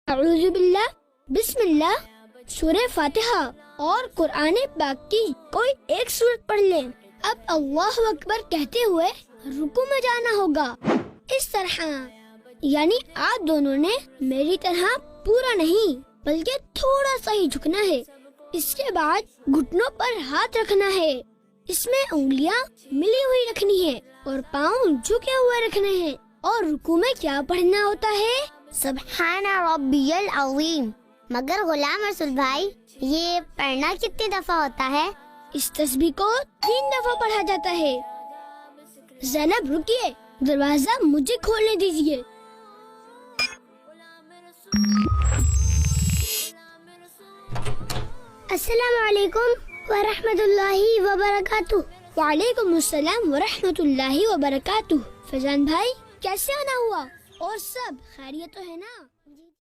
अऊज़ु बिल्लाह, बिस्मिल्लाह, सूरह फातिहा और कुरान पाक की कोई एक सूरत पढ़ लें। अब अल्लाहु अकबर कहते हुए रुकू में जाना होगा। इस तरह, यानी आप दोनों ने मेरी तरह पूरा नहीं बल्कि थोड़ा सा ही झुकना है। इसके बाद घुटनों पर हाथ रखना है। इसमें उंगलियां मिली हुई रखनी है और पाँव झुके हुए रखने हैं। और रुकू में क्या पढ़ना होता है? सुब्हाना रब्बियल अज़ीम। मगर गुलाम रसूल भाई, ये पढ़ना कितनी दफा होता है? इस तस्बीह को 3 दफा पढ़ा जाता है। ज़ैनब रुकिए, दरवाजा मुझे खोलने दीजिए। अस्सलामु अलैकुम व रहमतुल्लाहि व बरकातुहू। वालेकुम अस्सलाम व रहमतुल्लाहि व बरकातुहू। फैजान भाई, कैसे आना हुआ? और सब खैरियत तो है ना?